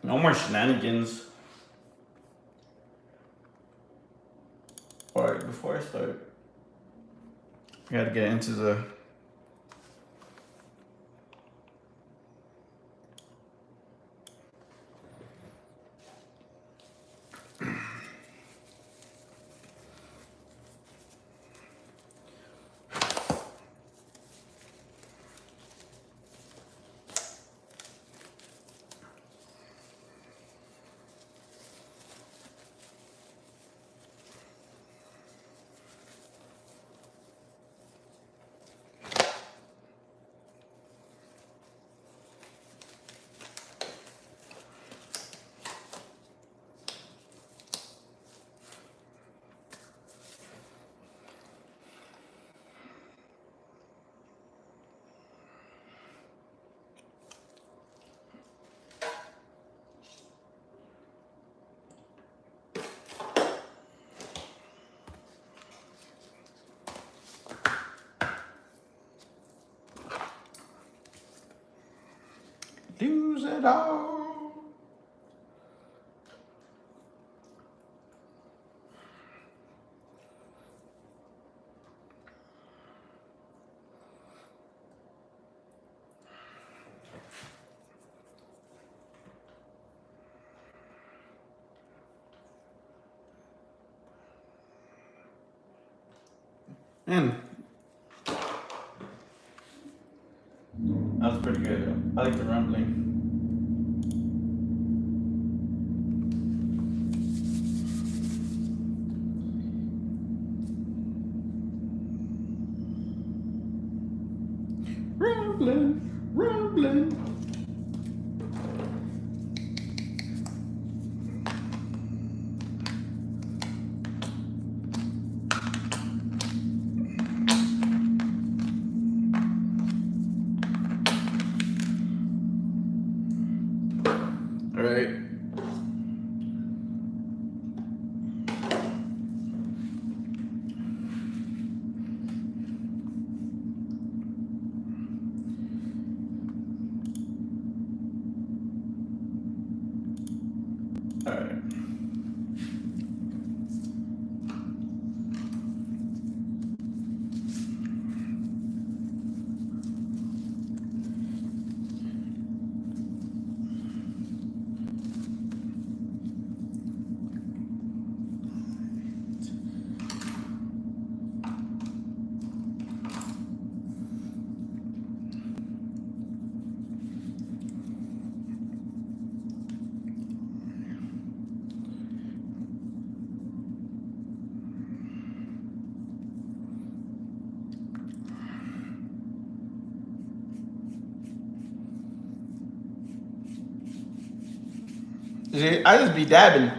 No more shenanigans. Alright, before I start, I gotta get into the lose it all. Man, that was pretty good. I like the rumbling. Rumbling, rumbling. All right. All right. See, I just be dabbing.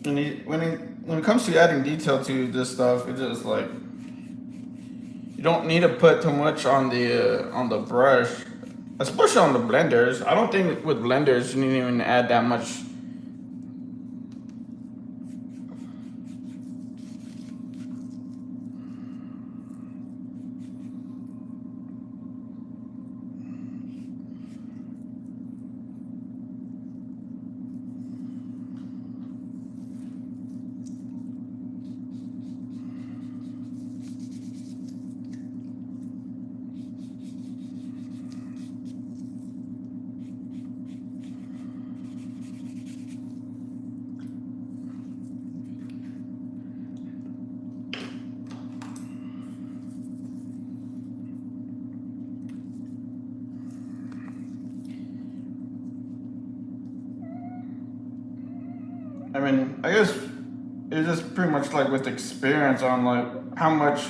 And when it comes to adding detail to this stuff, it's just like you don't need to put too much on the brush, especially on the blenders. I don't think with blenders you need to even add that much. I mean, I guess it's just pretty much like with experience on like how much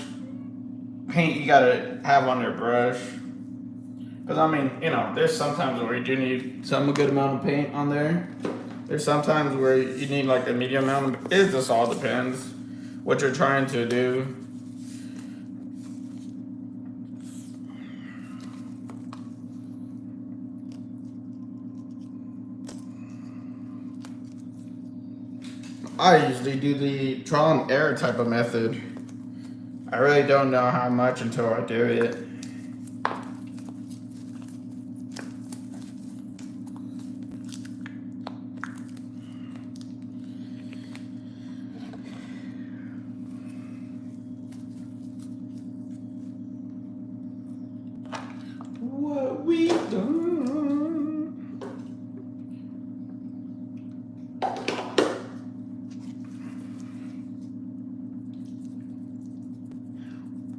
paint you gotta have on your brush. Because I mean, there's sometimes where you do need some good amount of paint on there. There's sometimes where you need like a medium amount. It just all depends what you're trying to do. I usually do the trial and error type of method. I really don't know how much until I do it.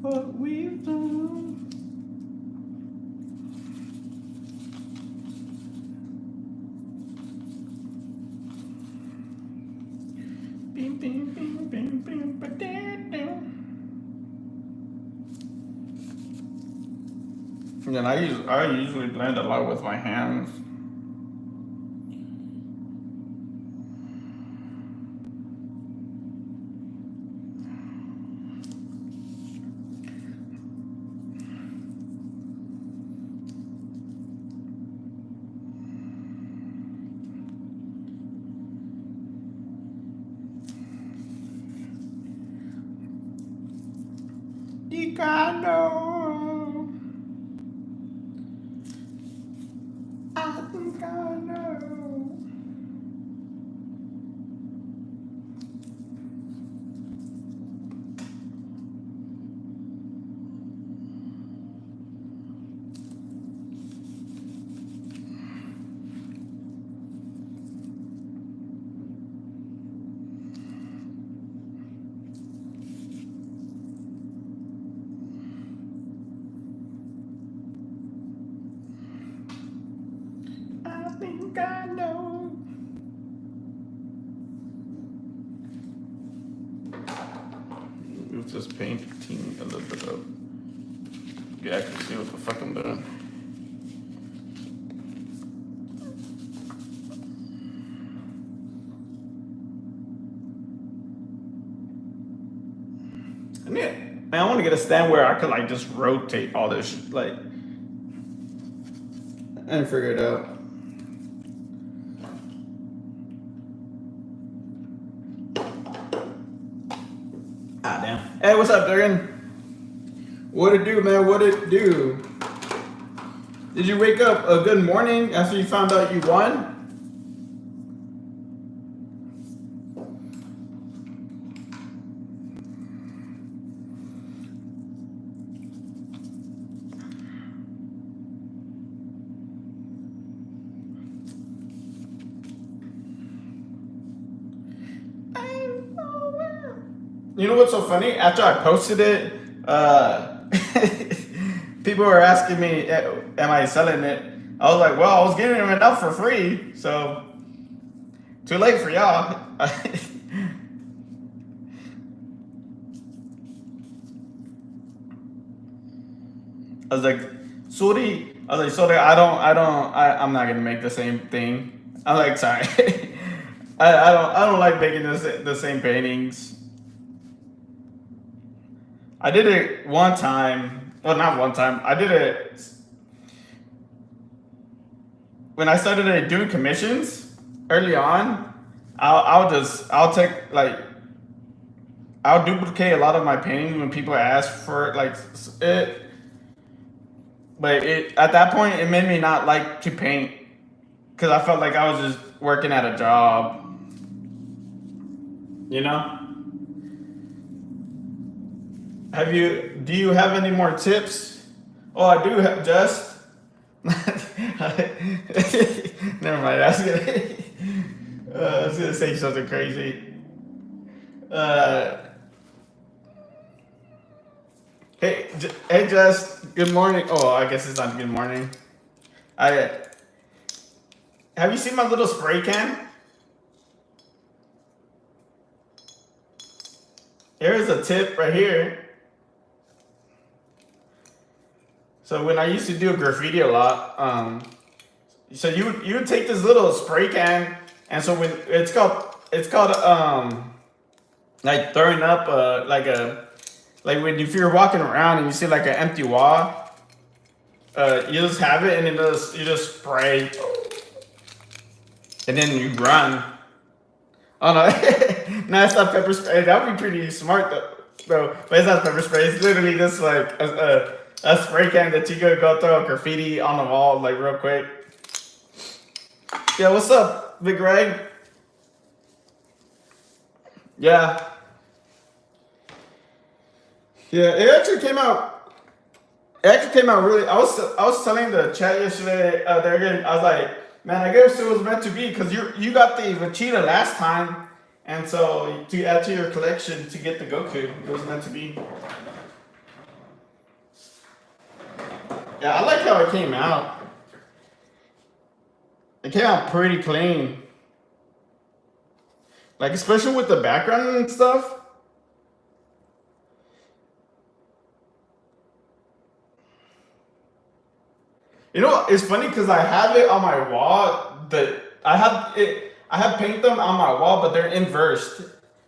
what we've done. Bing, bing, bing, bing, bing, ba-da-da. And I usually blend a lot with my hands. Chicano. I think I know. I think I know. Move this painting a little bit up. You can actually see what the fuck I'm doing. Man, I want to get a stand where I could like just rotate all this shit, like, and figure it out. Ah, damn. Hey, what's up, Durgan? What it do, man? What it do? Did you wake up a good morning after you found out you won? You know what's so funny? After I posted it, people were asking me, am I selling it? I was like, well, I was giving them enough for free, so too late for y'all. I was like, sorry. I'm not gonna make the same thing. I'm like, sorry. I don't like making the same paintings. I did it one time. Well, not one time. I did it when I started doing commissions early on. I'll take like I'll duplicate a lot of my paintings when people ask for like it. But at that point it made me not like to paint because I felt like I was just working at a job. You know? Do you have any more tips? Oh, I do have just. Never mind. I was gonna say something crazy. Hey, Just. Good morning. Oh, I guess it's not good morning. Have you seen my little spray can? Here's a tip right here. So when I used to do graffiti a lot, so you would take this little spray can, and so when it's called like throwing up like when if you're walking around and you see like an empty wall, you just have it and you just spray, and then you run. Oh no, no, it's not pepper spray. That would be pretty smart though. But it's not pepper spray. It's literally just like a spray can that you could go throw a graffiti on the wall like real quick. Yeah, what's up, Big Greg? Yeah. Yeah, it actually came out. It actually came out really. I was telling the chat yesterday. I was like, man, I guess it was meant to be because you got the Vegeta last time, and so to add to your collection to get the Goku, it was meant to be. Yeah, I like how it came out. It came out pretty clean. Like, especially with the background and stuff. You know, it's funny because I have it on my wall. I have paint them on my wall, but they're inversed,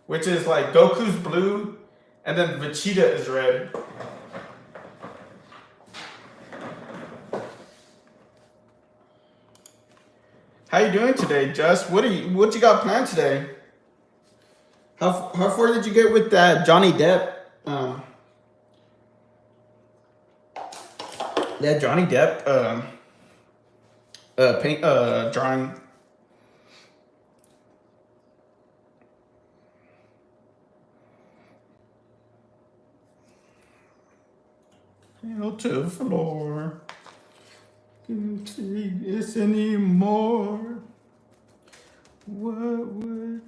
which is like Goku's blue, and then Vegeta is red. How you doing today, Just? What you got planned today? How far did you get with that Johnny Depp? That Johnny Depp paint drawing. Hail to the floor. Can't see this anymore. What would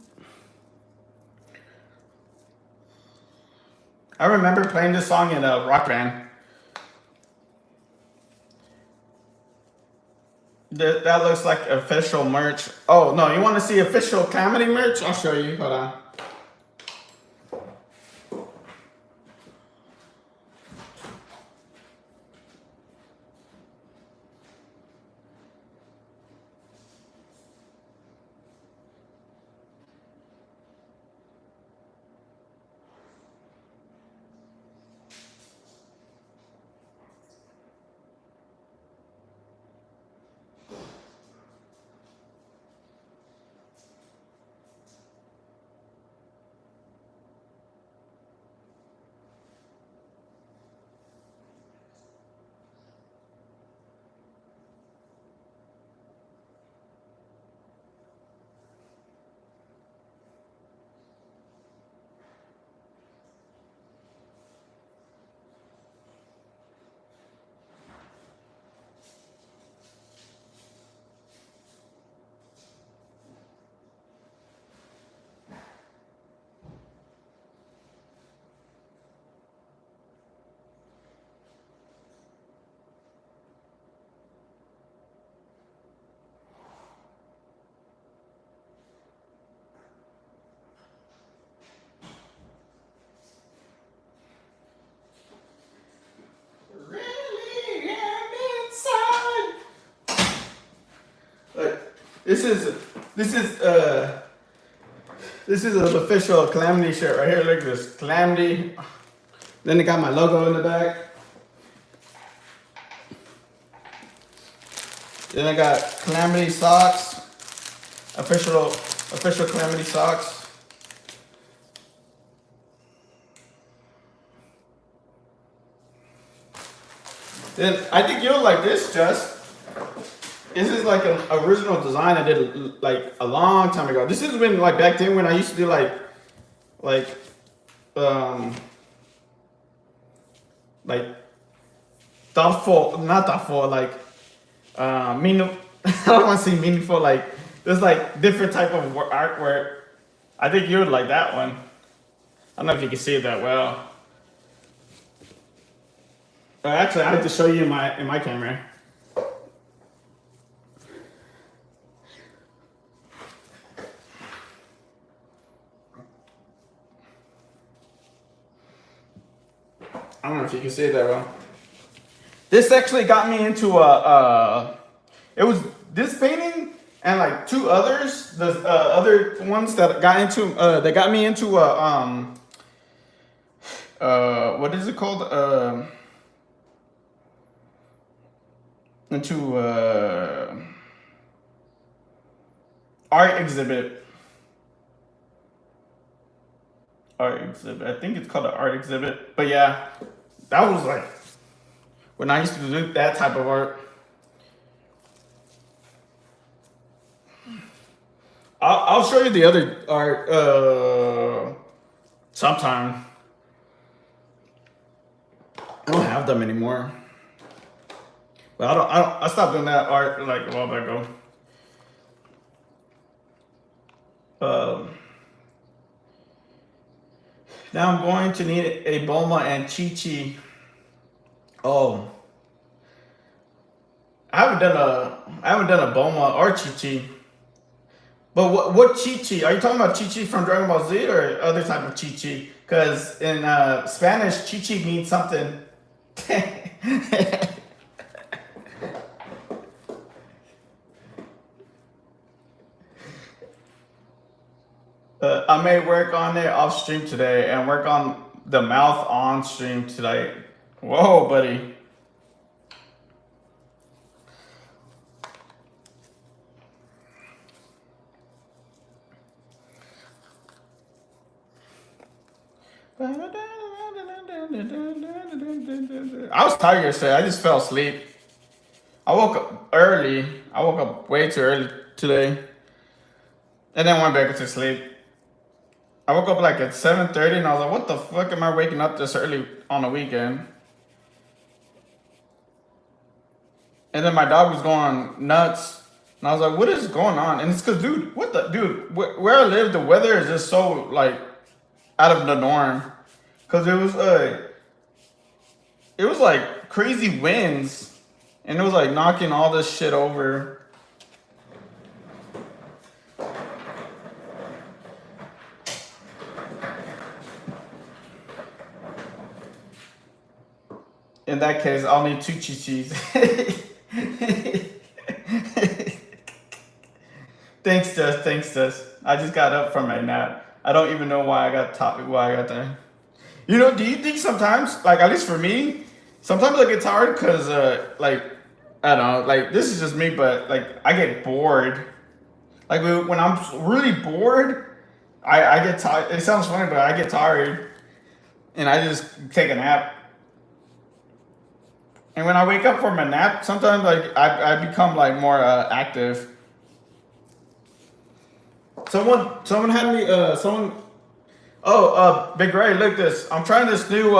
I remember playing this song in a rock band. That looks like official merch. Oh no, you want to see official Calamity merch? I'll show you. Hold on. Really am inside. Look, this is an official Calamity shirt right here. Look at this Calamity. Then it got my logo in the back. Then I got Calamity socks. Official Calamity socks. Then I think you'll like this, Just. This is like an original design I did like a long time ago. This is when like back then when I used to do like um like thoughtful, not thoughtful, like mean. I don't want to say meaningful. Like there's like different type of artwork. I think you would like that one. I don't know if you can see it that well. Actually, I have to show you in my camera. I don't know if you can see it that well. This actually got me into it was this painting and like two others, the other ones that got me into what is it called? Into art exhibit. Art exhibit. I think it's called an art exhibit. But yeah, that was like when I used to do that type of art. I'll show you the other art sometime. I don't have them anymore. But I stopped doing that art like a while back ago. Now I'm going to need a Bulma and Chi Chi. Oh, I haven't done a Boma or Chi Chi. But what Chi Chi? Are you talking about Chi Chi from Dragon Ball Z or other type of Chi Chi? Because in Spanish, Chi Chi means something. I may work on it off stream today and work on the mouth on stream today. Whoa, buddy. I was tired yesterday. I just fell asleep. I woke up early. I woke up way too early today. And then went back to sleep. I woke up like at 7:30 and I was like, what the fuck am I waking up this early on a weekend? And then my dog was going nuts. And I was like, what is going on? And it's because, dude, where I live, the weather is just so, like, out of the norm. Because it was like crazy winds. And it was like knocking all this shit over. In that case, I'll need 2 Chi-Chis. Thanks, Tess. I just got up from my nap. I don't even know why I got there. You know, do you think sometimes, like at least for me, sometimes I get tired because, like, I don't know, like this is just me, but like I get bored. Like when I'm really bored, I get tired. It sounds funny, but I get tired, and I just take a nap. And when I wake up from a nap, sometimes like I become like more active. Someone had me Big Ray, look this. I'm trying this new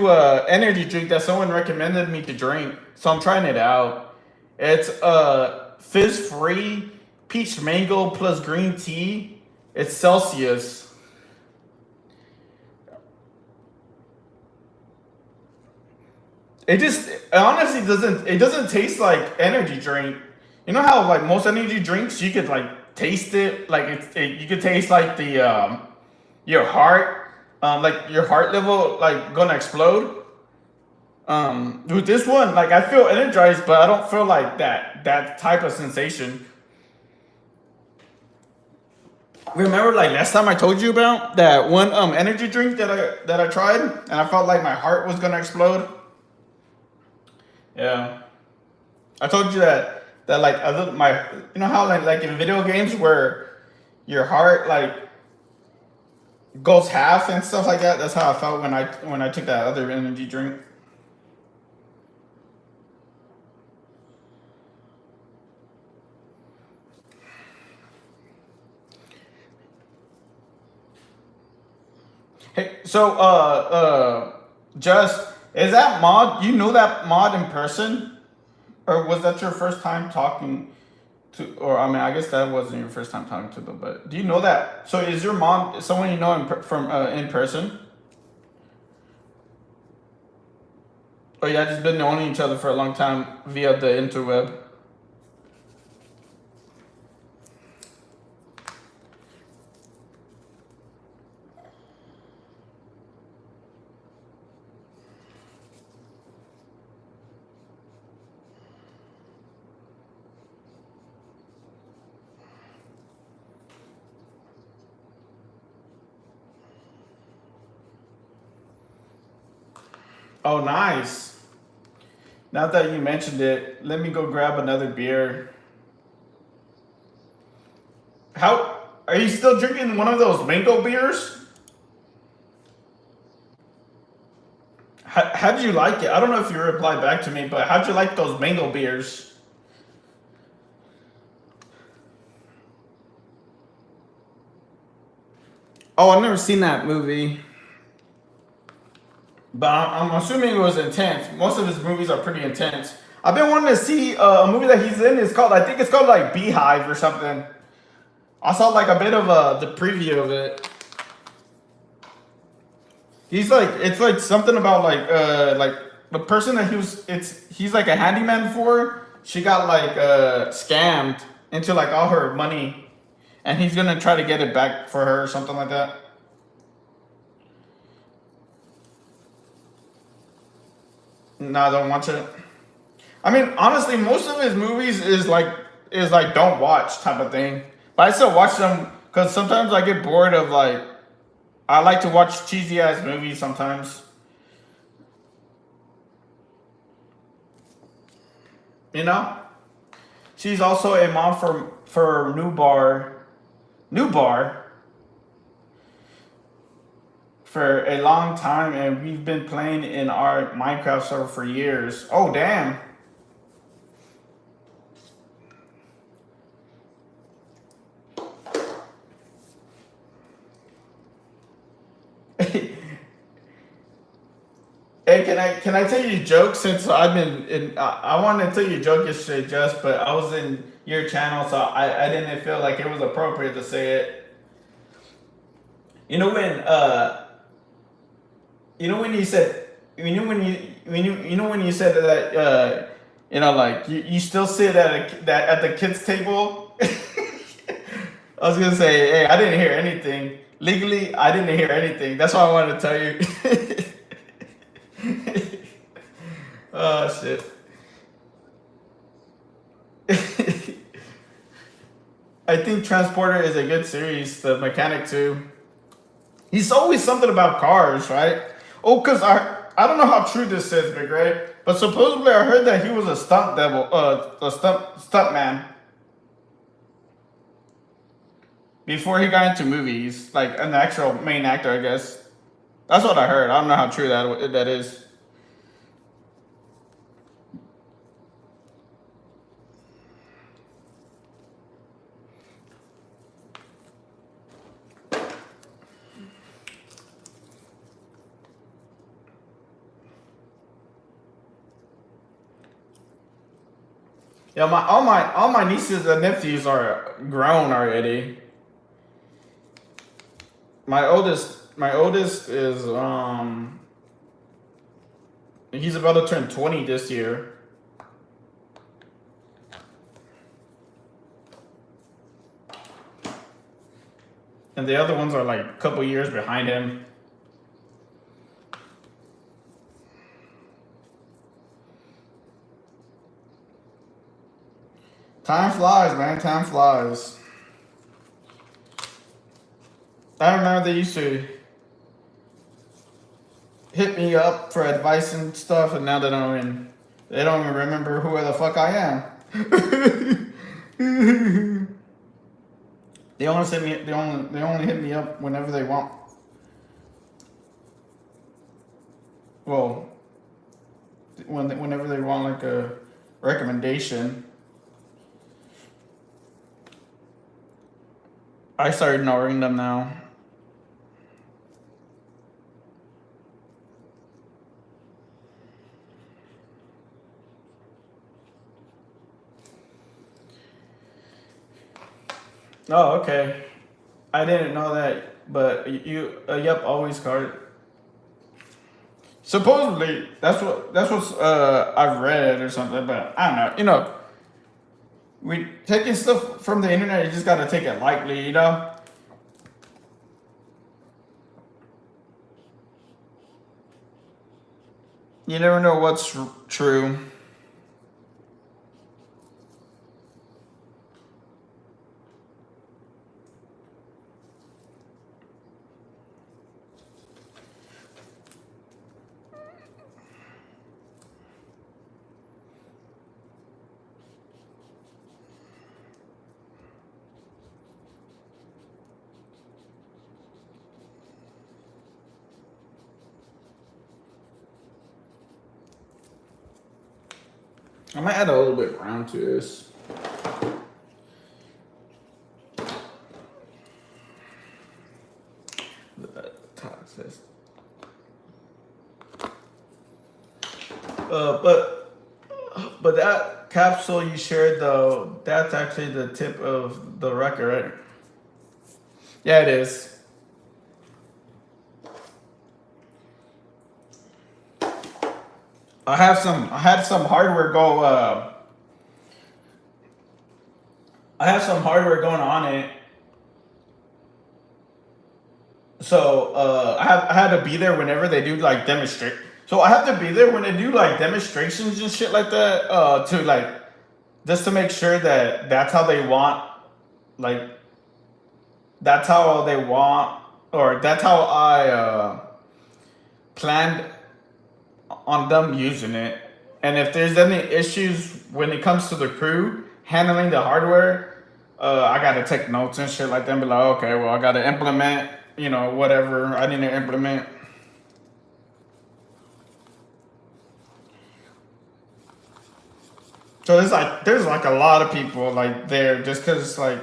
energy drink that someone recommended me to drink. So I'm trying it out. It's fizz free peach mango plus green tea. It's Celsius. It honestly doesn't taste like energy drink. You know how like most energy drinks you could like taste it, like you could taste like the your heart, like your heart level like gonna explode. With this one, like I feel energized, but I don't feel like that type of sensation. Remember, like last time I told you about that one energy drink that I tried, and I felt like my heart was gonna explode. Yeah, I told you that like you know how like in video games where your heart like goes half and stuff like that. That's how I felt when I took that other energy drink. Hey, so just is that mod? You know that mod in person, or was that your first time talking to? Or I mean, I guess that wasn't your first time talking to them. But do you know that? So is your mom someone you know from in person? Or y'all just been knowing each other for a long time via the interweb? Oh, nice. Now that you mentioned it, let me go grab another beer. How are you still drinking one of those mango beers? How did you like it? I don't know if you replied back to me, but how'd you like those mango beers? Oh, I've never seen that movie, but I'm assuming it was intense. Most of his movies are pretty intense. I've been wanting to see a movie that he's in. I think it's called like Beehive or something. I saw like a bit of the preview of it. He's like, it's like something about like the person that he's like a handyman for, she got like scammed into like all her money, and he's gonna try to get it back for her or something like that. No, I don't watch it. I mean, honestly, most of his movies is like don't watch type of thing. But I still watch them because sometimes I get bored of like I like to watch cheesy ass movies sometimes. You know, she's also a mom for New Bar for a long time, and we've been playing in our Minecraft server for years. Oh damn. Hey, can I tell you a joke since I've been in? I wanted to tell you a joke yesterday, just but I was in your channel, so I didn't feel like it was appropriate to say it. You know when you know when you said you know when you said that you know like you still sit at the kids table. I was gonna say, hey, I didn't hear anything. Legally, I didn't hear anything. That's why I wanted to tell you. Oh shit. I think Transporter is a good series. The mechanic too. He's always something about cars, right? Oh, cause I don't know how true this is, Big Ray, but supposedly I heard that he was a stunt devil, a stunt man before he got into movies, like an actual main actor, I guess. That's what I heard. I don't know how true that is. Yeah, all my nieces and nephews are grown already. My oldest is he's about to turn 20 this year. And the other ones are like a couple years behind him. Time flies, man. Time flies. I remember they used to hit me up for advice and stuff, and now they don't even remember who the fuck I am. They only hit me up whenever they want. Well, whenever they want like a recommendation. I started ignoring them now. Oh, okay. I didn't know that, but you, yep, always card. Supposedly, that's what's I've read or something, but I don't know. You know, we taking stuff from the internet. You just gotta take it lightly, you know. You never know what's true. I might add a little bit brown to this. But that capsule you shared though, that's actually the tip of the record, right? Yeah, it is. I had some hardware go. I have some hardware going on it. So I had to be there whenever they do like demonstrate. So I have to be there when they do like demonstrations and shit like that. To like just to make sure that that's how they want, like that's how they want, or that's how I planned on them using it. And if there's any issues when it comes to the crew handling the hardware, I gotta take notes and shit like that and be like, okay, well, I gotta implement, whatever I need to implement. So there's like a lot of people like there just because like,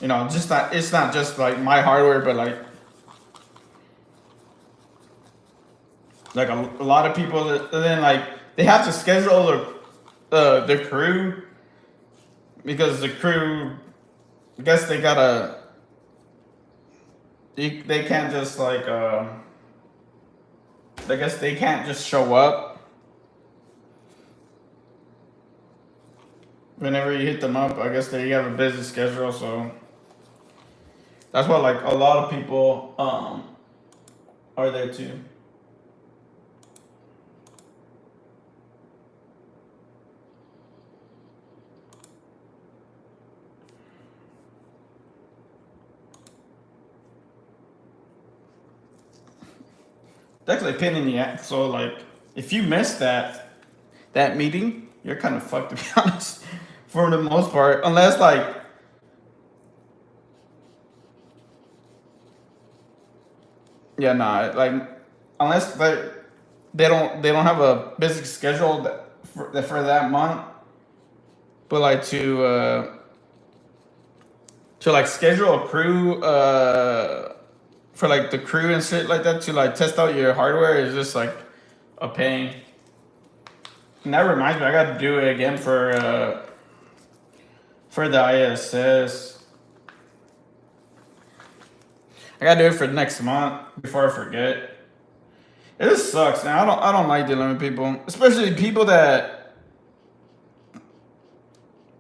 just not it's not just like my hardware, but like a lot of people that, and then like they have to schedule the crew because the crew, I guess they gotta, they can't just like I guess they can't just show up whenever you hit them up. I guess they have a busy schedule, so that's why like a lot of people are there too. It's actually a pain in the ass. So like if you miss that meeting, you're kind of fucked to be honest, for the most part. Unless like, yeah, nah, like unless they don't have a busy schedule for that month, but like to like schedule a crew for like the crew and shit like that to like test out your hardware is just like a pain. And that reminds me, I got to do it again for the ISS. I got to do it for next month before I forget. It just sucks, man. I don't like dealing with people, especially people that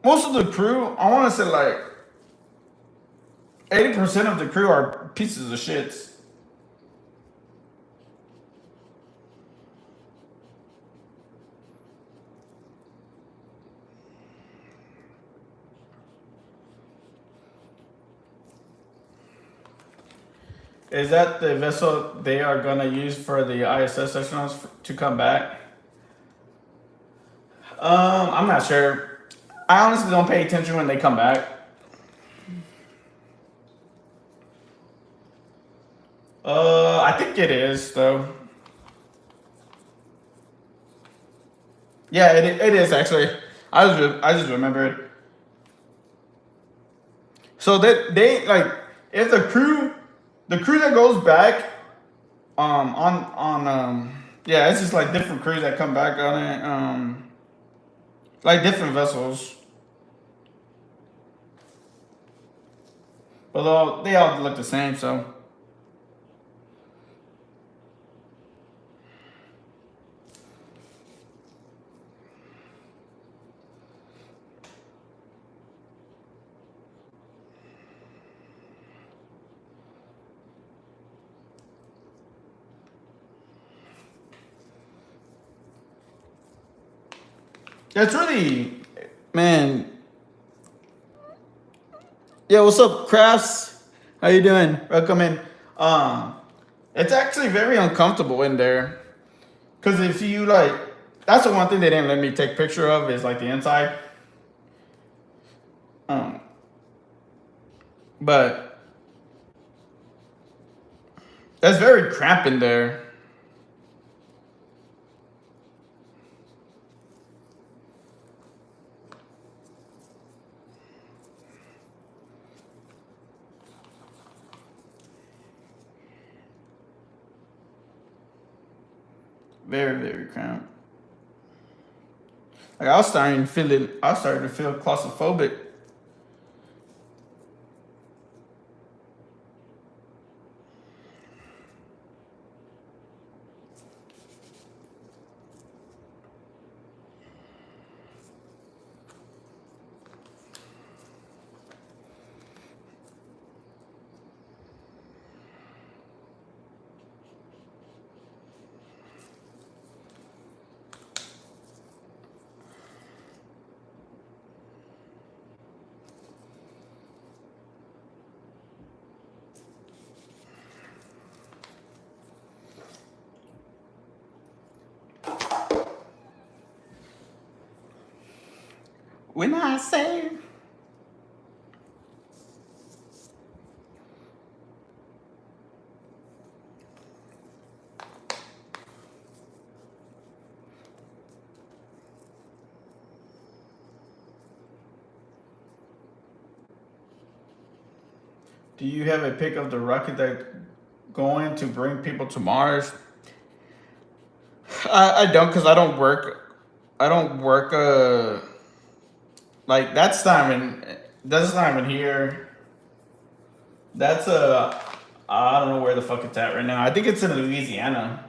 most of the crew. I want to say like 80% of the crew are pieces of shits. Is that the vessel they are gonna use for the ISS astronauts to come back? I'm not sure. I honestly don't pay attention when they come back. I think it is though. Yeah, it is actually. I just remembered. So they like if the crew that goes back on yeah, it's just like different crews that come back on it, like different vessels, although they all look the same. So it's really, man. Yeah, what's up, Crafts? How you doing? Welcome in. Um, it's actually very uncomfortable in there. Cause if you like, that's the one thing they didn't let me take picture of is like the inside. Um, but that's very cramped in there. Very, very cramped. Like I was starting to feel claustrophobic. When I say. Do you have a pic of the rocket that going to bring people to Mars? I don't, because I don't work. I don't work. Like that's not even here. That's I don't know where the fuck it's at right now. I think it's in Louisiana.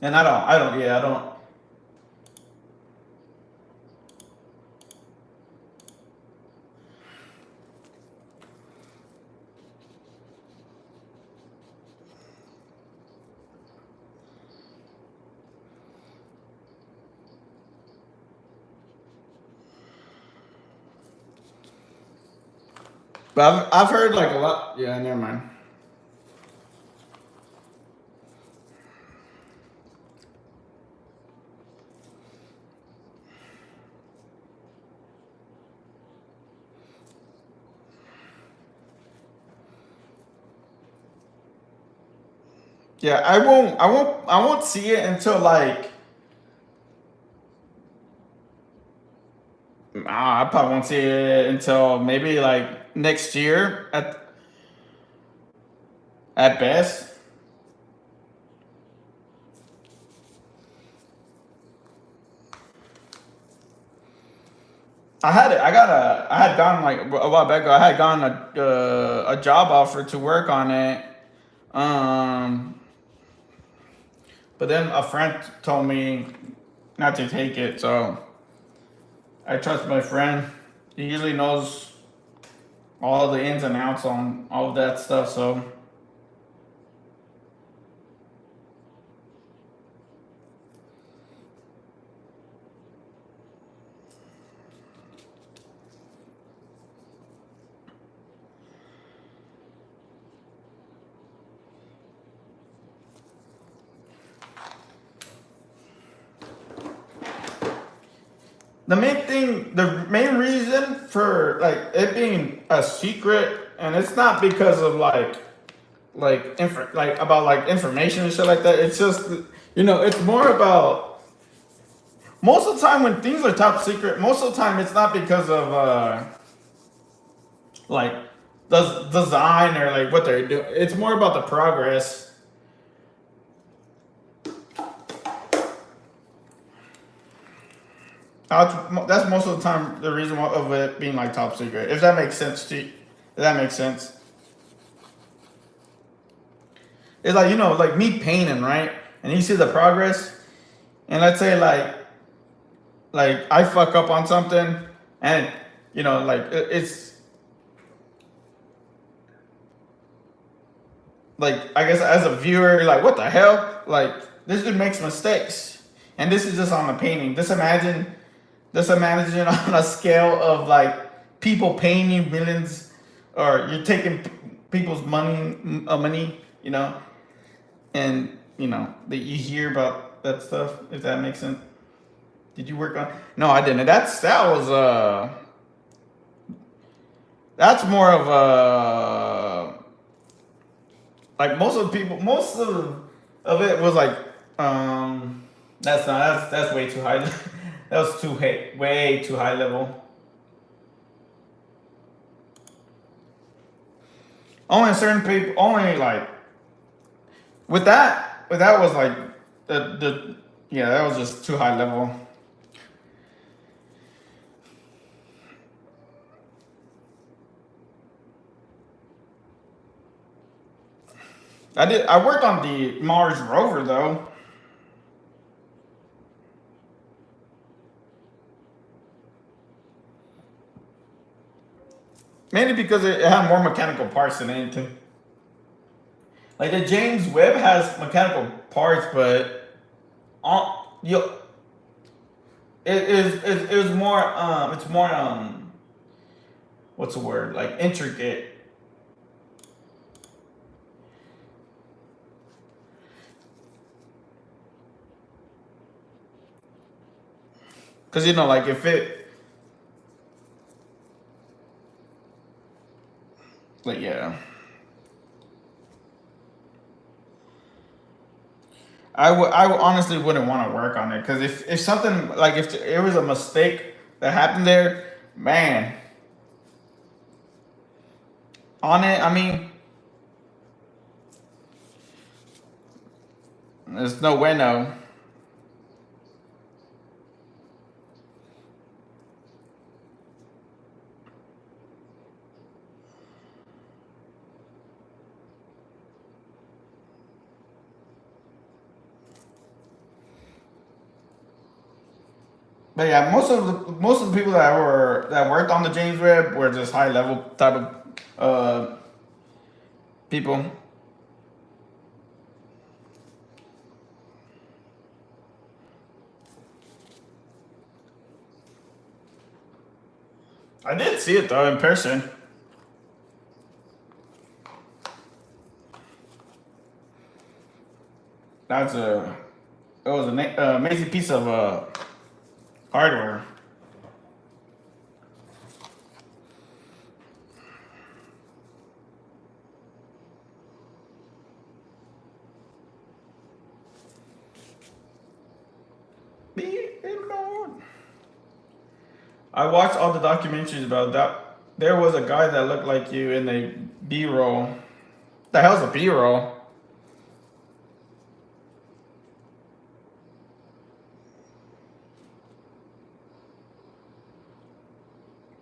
And I don't. But I've heard like a lot. Yeah, never mind. Yeah, I won't see it until like. I probably won't see it until maybe like next year at best. I had gone like a while back ago. I had gotten a job offer to work on it. Um, but then a friend told me not to take it. So I trust my friend. He usually knows all the ins and outs on all of that stuff. So the main reason for like it being a secret, and it's not because of like about like information and shit like that. It's just it's more about most of the time when things are top secret. Most of the time, it's not because of like the design or like what they're doing. It's more about the progress. That's most of the time the reason of it being like top secret. If that makes sense to you. If that makes sense. It's like like me painting, right? And you see the progress, and let's say like I fuck up on something, and like it's like I guess as a viewer, you're like what the hell? Like this dude makes mistakes, and this is just on the painting. Just imagine on a scale of like people paying you millions, or you're taking people's money, and that you hear about that stuff. If that makes sense. Did you work on? No, I didn't. That's more of a like most of it was like that's way too high. That was way too high level. Only certain people, only like with that was like the yeah, that was just too high level. I worked on the Mars rover though. Mainly because it had more mechanical parts than anything. Like the James Webb has mechanical parts, but you it was more it's more what's the word, like intricate. Cause like if it, like yeah, I honestly wouldn't want to work on it. Cause if something like if it was a mistake that happened there, man, on it, I mean, there's no way no. But yeah, most of the people that worked on the James Webb were just high level type of people. I did see it though in person. That's a it was an amazing piece of hardware. Be alone. I watched all the documentaries about that. There was a guy that looked like you in a B-roll. The hell's a B-roll?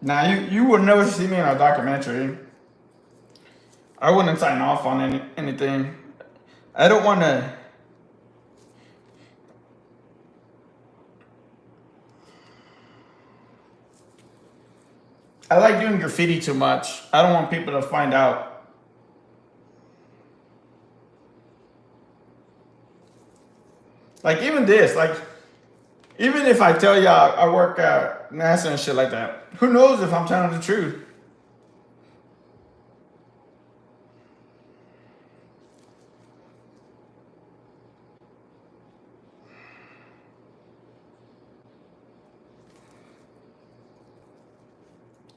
Nah, you would never see me in a documentary. I wouldn't sign off on anything. I don't want to. I like doing graffiti too much. I don't want people to find out. Like even this, like even if I tell y'all I work at NASA and shit like that, who knows if I'm telling the truth?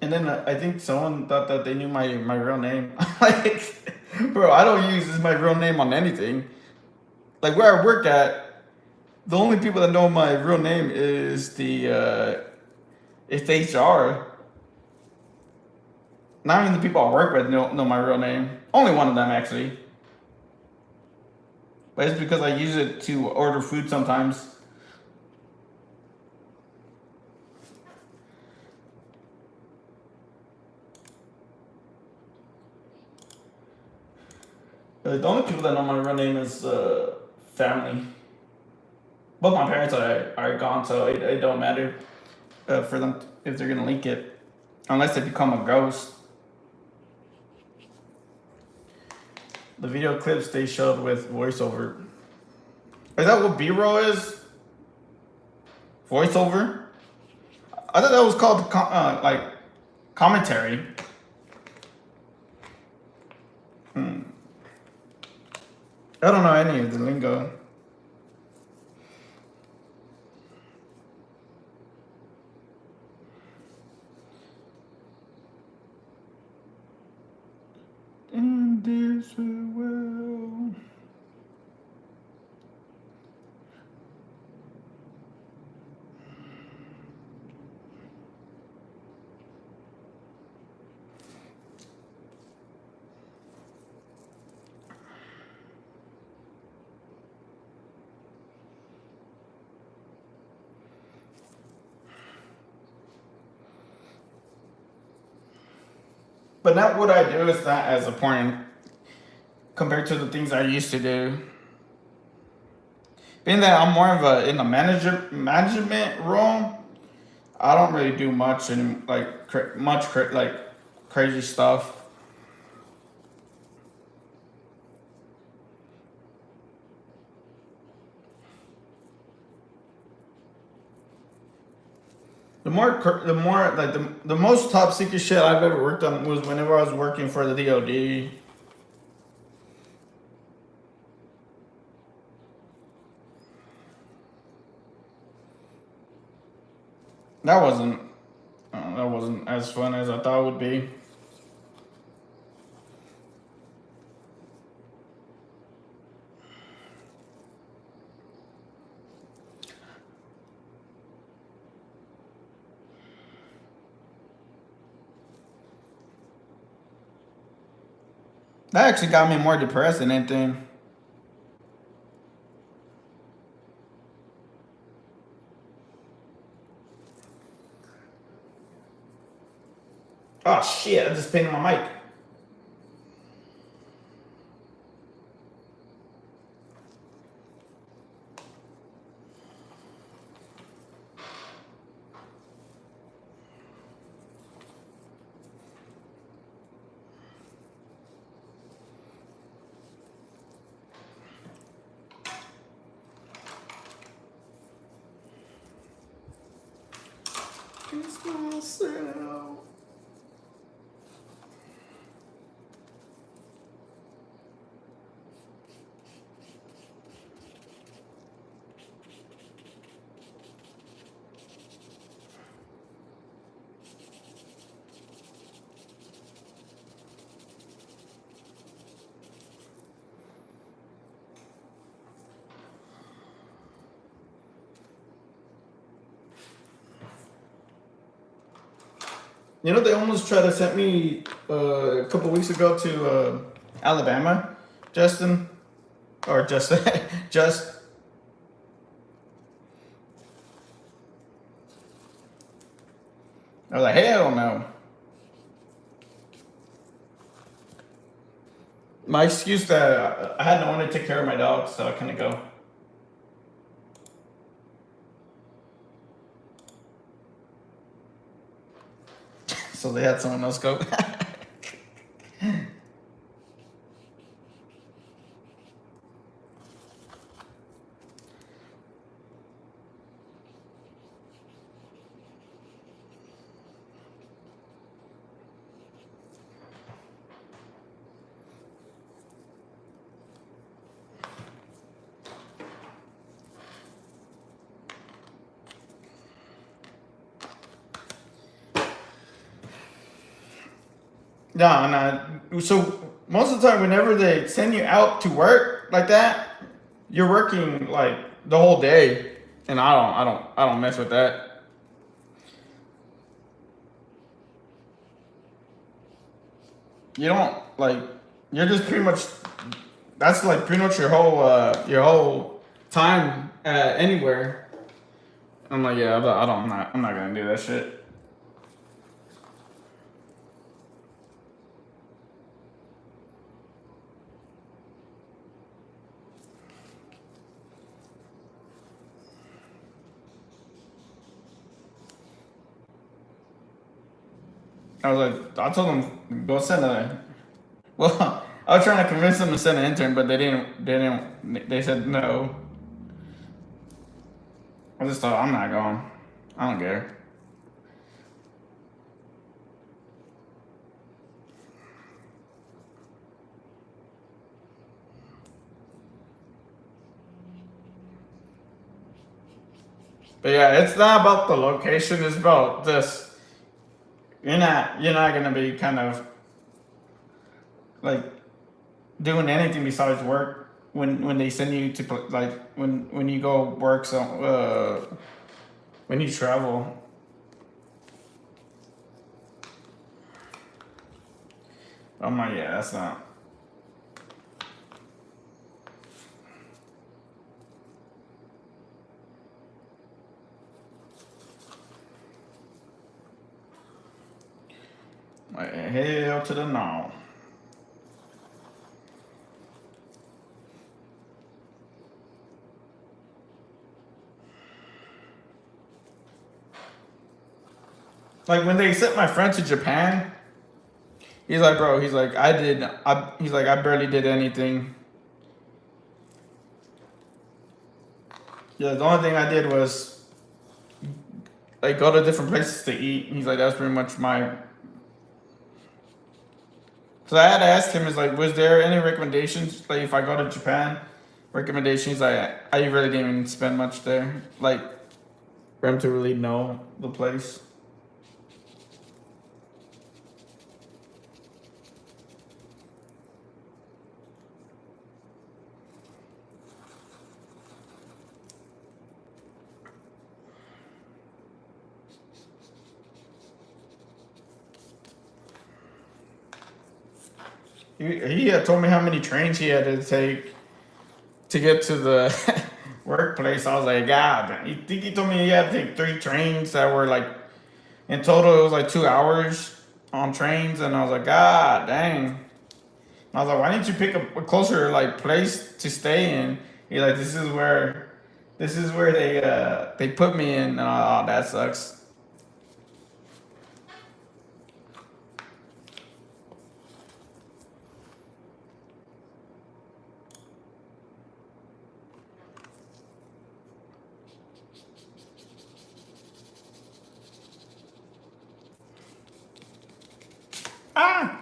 And then I think someone thought that they knew my real name. Like, bro, I don't use my real name on anything. Like where I work at, the only people that know my real name is it's the HR. Not even the people I work with know my real name. Only one of them actually. But it's because I use it to order food sometimes. The only people that know my real name is family. Both my parents are gone, so it don't matter for them if they're gonna link it, unless they become a ghost. The video clips they showed with voiceover. Is that what B-roll is? Voiceover? I thought that was called like commentary. I don't know any of the lingo. In this world. But now what I do is not as important compared to the things I used to do. Being that I'm more of a in the management role, I don't really do much and like like crazy stuff. The more like the most top secret shit I've ever worked on was whenever I was working for the DoD. That wasn't as fun as I thought it would be. That actually got me more depressed than anything. Oh shit! I just pinned my mic. It's myself. You know, they almost tried to send me a couple weeks ago to Alabama, Justin, or just just. I was like, hell no. My excuse that I had no one to take care of my dog, so I couldn't go. So they had someone else go. No. So most of the time, whenever they send you out to work like that, you're working like the whole day, and I don't mess with that. You don't like. You're just pretty much. That's like pretty much your whole time anywhere. I'm like, yeah, I'm not gonna do that shit. I was like, I told them go send a. Well, I was trying to convince them to send an intern, but they didn't. They didn't. They said no. I just thought I'm not going. I don't care. But yeah, it's not about the location. It's about this. You're not gonna be kind of like doing anything besides work when they send you to like when you go work. So when you travel. I'm like, yeah, that's not. Like, hell to the no. Like when they sent my friend to Japan, he's like, bro, he's like, I barely did anything. Yeah, the only thing I did was like go to different places to eat. He's like, that's pretty much my. So I had to ask him, is like, was there any recommendations? Like if I go to Japan, recommendations? Like I really didn't even spend much there. Like for him to really know the place. He had told me how many trains he had to take to get to the workplace. I was like, God, I think he told me he had to take 3 trains that were like, in total, it was like 2 hours on trains. And I was like, God dang. I was like, why didn't you pick a closer like place to stay in? He like, this is where they put me in. Oh, that sucks. Ah.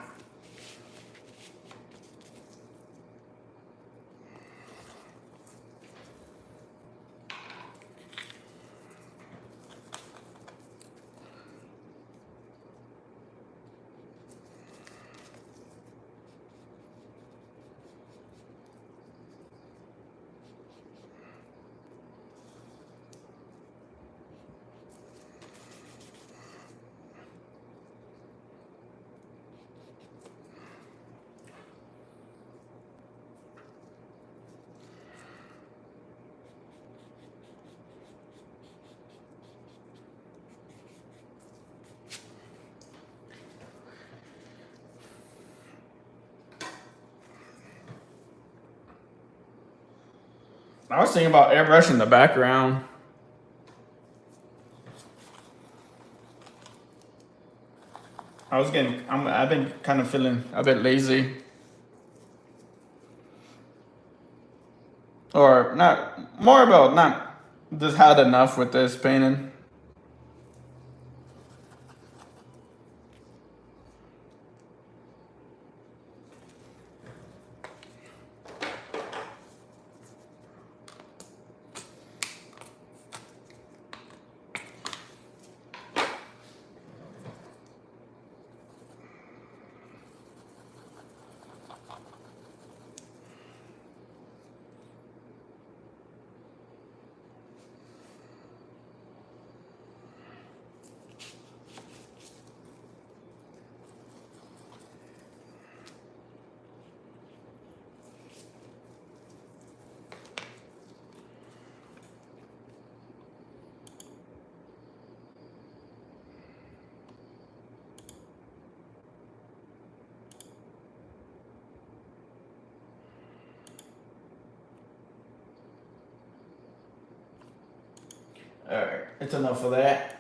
I was thinking about airbrushing the background. I've been kind of feeling a bit lazy. Or not, more about not just had enough with this painting. Alright, it's enough of that.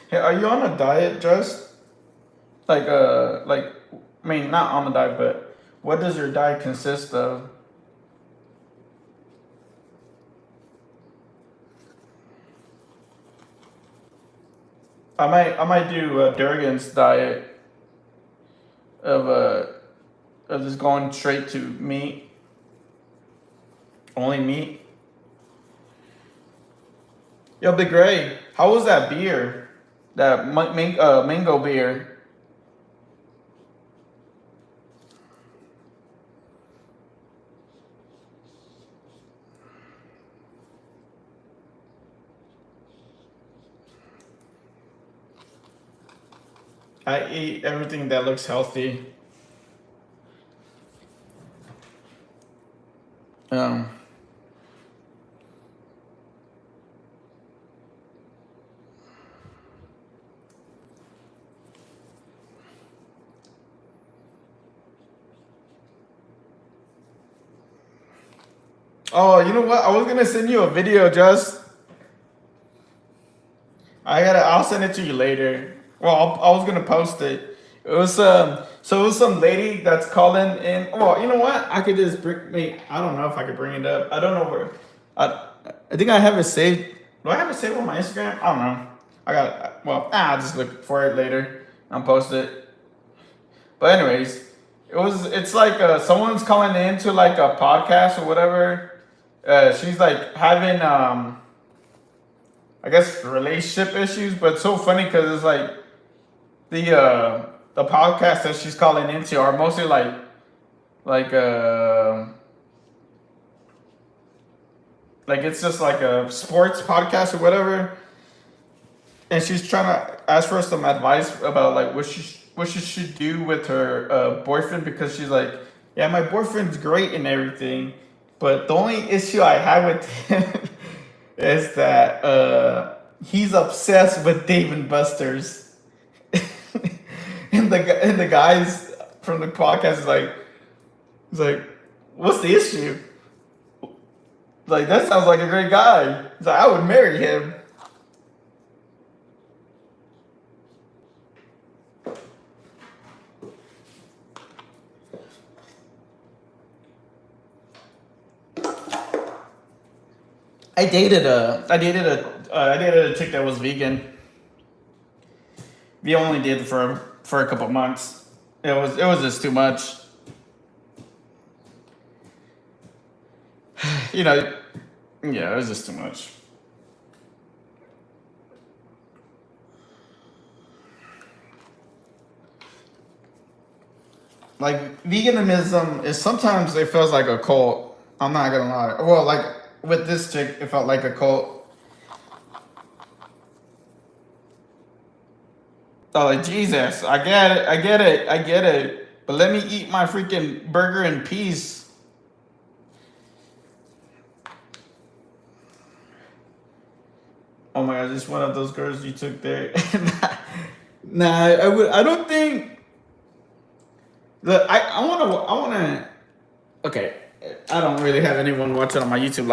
Hey, are you on a diet, Just? I mean, not on a diet, but what does your diet consist of? I might do Durgan's diet of just going straight to meat, only meat. Yo, Big Ray, how was that beer? That mango beer. I eat everything that looks healthy. Um, oh, you know what? I was gonna send you a video, Just. I'll send it to you later. Well, I was gonna post it. It was so it was some lady that's calling in. Well, you know what? I could just bring me. I don't know if I could bring it up. I don't know where. I I think I have it saved. Do I have it saved on my Instagram? I don't know. I got well. I'll just look for it later and post it. But anyways, it's like someone's calling in to like a podcast or whatever. She's like having I guess relationship issues, but it's so funny because it's like the podcast that she's calling into are mostly like like it's just like a sports podcast or whatever, and she's trying to ask for some advice about like what she should do with her boyfriend because she's like, yeah, my boyfriend's great and everything, but the only issue I have with him is that he's obsessed with Dave and Buster's, and the guys from the podcast is like, what's the issue? Like that sounds like a great guy. He's like, I would marry him. I dated a chick that was vegan. We only did for a couple months. It was just too much. You know, yeah, it was just too much. Like veganism is sometimes it feels like a cult. I'm not gonna lie. Well, like with this chick, it felt like a cult. Oh, like Jesus, I get it. But let me eat my freaking burger in peace. Oh my God, just one of those girls you took there. Nah, I would. I don't think. Look, I wanna. Okay, I don't really have anyone watching on my YouTube.